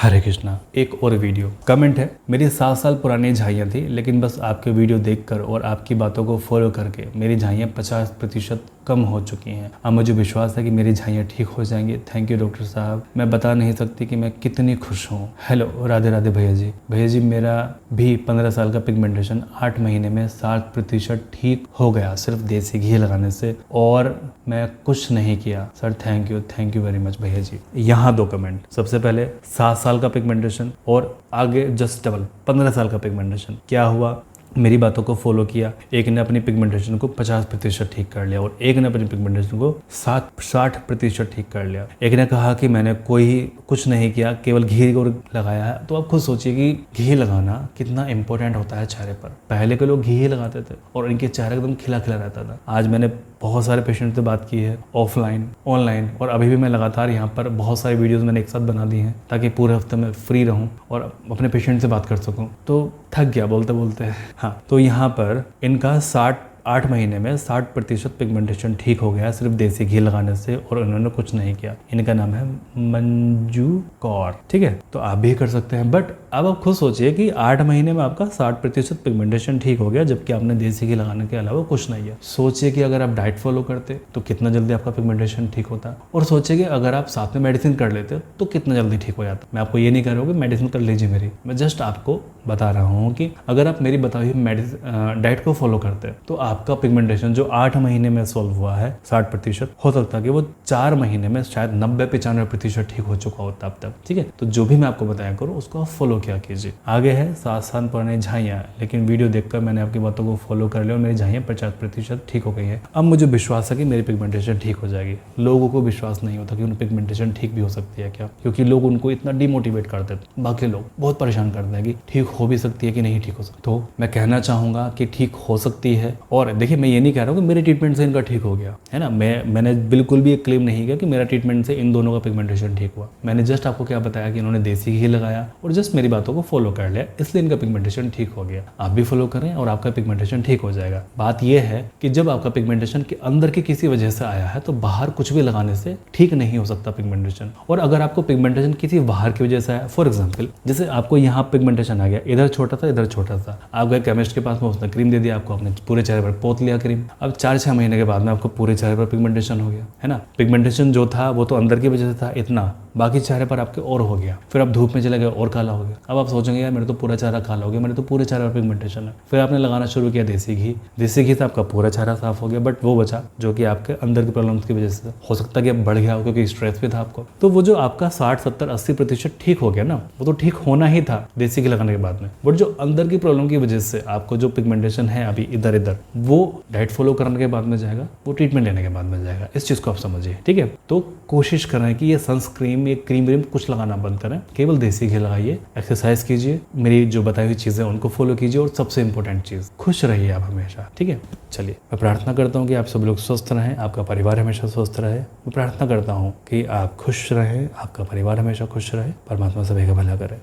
हरे कृष्णा। एक और video comment है, मेरी 7 साल पुरानी झाइयाँ थी, लेकिन बस आपके वीडियो देखकर और आपकी बातों को फॉलो करके मेरी झाइयाँ 50% कम हो चुकी हैं। अब मुझे विश्वास है कि मेरी झाइयाँ ठीक हो जाएंगी। थैंक यू डॉक्टर साहब, मैं बता नहीं सकती कि मैं कितनी खुश हूँ। हेलो राधे राधे भैया जी। भैया जी, मेरा भी 15 साल का पिगमेंटेशन 8 महीने में 60% ठीक हो गया, सिर्फ देसी घी लगाने से, और मैं कुछ नहीं किया। Sir thank you very much भैया जी। यहाँ 2 कमेंट। सबसे पहले 7 साल का पिगमेंटेशन और आगे जस्ट डबल 15 साल का पिगमेंटेशन। क्या हुआ? मेरी बातों को फॉलो किया, एक ने अपनी पिगमेंटेशन को 50% ठीक कर लिया और एक ने अपनी पिगमेंटेशन को 60% ठीक कर लिया। एक ने कहा कि मैंने कुछ नहीं किया, केवल घी को लगाया है। तो आप खुद सोचिए कि घी लगाना कितना इंपॉर्टेंट होता है चेहरे पर। पहले के लोग घी ही लगाते थे और इनके चेहरे एकदम खिला खिला रहता था। आज मैंने बहुत सारे पेशेंट से बात की है, ऑफलाइन ऑनलाइन, और अभी भी मैं लगातार यहाँ पर बहुत सारी वीडियोस मैंने एक साथ बना दी हैं ताकि पूरे हफ्ते में फ्री रहूँ और अपने पेशेंट से बात कर सकूँ। तो थक गया बोलते बोलते। हाँ, तो यहाँ पर इनका 8 महीने में 60% पिगमेंटेशन ठीक हो गया सिर्फ देसी घी लगाने से, और उन्होंने कुछ नहीं किया। इनका नाम है मंजू कौर। ठीक है, तो आप भी कर सकते हैं। बट अब आप खुद सोचिए कि 8 महीने में आपका 60% पिगमेंटेशन ठीक हो गया, जबकि आपने देसी घी लगाने के अलावा कुछ नहीं किया। सोचिए कि अगर आप डाइट फॉलो करते तो कितना जल्दी आपका पिगमेंटेशन ठीक होता, और सोचिए कि अगर आप साथ में मेडिसिन कर लेते तो कितना जल्दी ठीक हो जाता। मैं आपको ये नहीं कह रहा हूँ कि मेडिसिन कर लीजिए मेरी, मैं जस्ट आपको बता रहा हूँ कि अगर आप मेरी बताई हुई डाइट को फॉलो करते तो आपका पिगमेंटेशन जो 8 महीने में सॉल्व हुआ है 60%, हो सकता है कि वो 4 महीने में शायद 90-95% ठीक हो चुका होता अब तक। ठीक है, तो जो भी मैं आपको बताया करूँ उसको आप फॉलो किया कीजिए। आगे है 7 साल पुरानी झाइयाँ, लेकिन वीडियो देखकर मैंने आपकी बातों को फॉलो कर लिया और मेरी झाइयाँ 50% ठीक हो गई है। अब मुझे विश्वास है कि मेरी पिगमेंटेशन ठीक हो जाएगी। लोगों को विश्वास नहीं होता कि उनकी पिगमेंटेशन ठीक भी हो सकती है क्या, क्योंकि लोग उनको इतना डिमोटिवेट कर देते। बाकी लोग बहुत परेशान करते हैं कि ठीक हो भी सकती है कि नहीं ठीक हो सकती। तो मैं कहना चाहूँगा कि ठीक हो सकती है। और देखिए, मैं ये नहीं कह रहा हूँ कि मेरे ट्रीटमेंट से इनका ठीक हो गया है ना। मैंने बिल्कुल भी एक क्लेम नहीं किया कि मेरा ट्रीटमेंट से इन दोनों का पिगमेंटेशन ठीक हुआ। मैंने जस्ट आपको क्या बताया कि इन्होंने देसी घी लगाया और जस्ट मेरी बातों को फॉलो कर लिया, इसलिए इनका पिगमेंटेशन ठीक हो गया। आप भी फॉलो करें और आपका पिगमेंटेशन ठीक हो जाएगा। बात यह है कि जब आपका पिगमेंटेशन के अंदर की किसी वजह से आया है तो बाहर कुछ भी लगाने से ठीक नहीं हो सकता पिगमेंटेशन। और अगर आपको पिगमेंटेशन किसी बाहर की वजह से आया, फॉर एग्जाम्पल जैसे आपको यहाँ पिगमेंटेशन आ गया, इधर छोटा था इधर छोटा था, आप गए केमिस्ट के पास में, उसने क्रीम दे दिया आपको, आपने पूरे चेहरे पर पोत लिया क्रीम। अब 4-6 महीने के बाद में आपको पूरे चेहरे पर पिगमेंटेशन हो गया है ना। पिगमेंटेशन जो था वो तो अंदर की वजह से था इतना, बाकी चेहरे पर आपके और हो गया। फिर आप धूप में चले गए और काला हो गया। अब आप सोचेंगे यार मेरे तो पूरा चेहरा काला हो गया, मेरे तो पूरे चेहरे पर पिगमेंटेशन है। फिर आपने लगाना शुरू किया देसी घी से आपका पूरा चेहरा साफ हो गया, बट वो बचा जो कि आपके अंदर की प्रॉब्लम्स की वजह से हो सकता है कि अब बढ़ गया हो क्योंकि स्ट्रेस भी था आपको। तो वो जो आपका 60-70-80% ठीक हो गया ना, वो तो ठीक होना ही था देसी घी लगाने के बाद में। बट जो अंदर की प्रॉब्लम की वजह से आपको जो पिगमेंटेशन है अभी इधर इधर, वो डाइट फॉलो करने के बाद में जाएगा, वो ट्रीटमेंट लेने के बाद में जाएगा। इस चीज को आप समझिए। ठीक है, तो कोशिश करें कि ये सनस्क्रीन, ये क्रीम व्रीम कुछ लगाना बंद करें, केवल देसी घी लगाइए, एक्सरसाइज कीजिए, मेरी जो बताई हुई चीजें उनको फॉलो कीजिए, और सबसे इंपॉर्टेंट चीज, खुश रहिए आप हमेशा। ठीक है, चलिए मैं प्रार्थना करता हूँ कि आप सब लोग स्वस्थ रहें, आपका परिवार हमेशा स्वस्थ रहे। मैं प्रार्थना करता हूँ कि आप खुश रहें, आपका परिवार हमेशा खुश रहे, परमात्मा सभी का भला करे।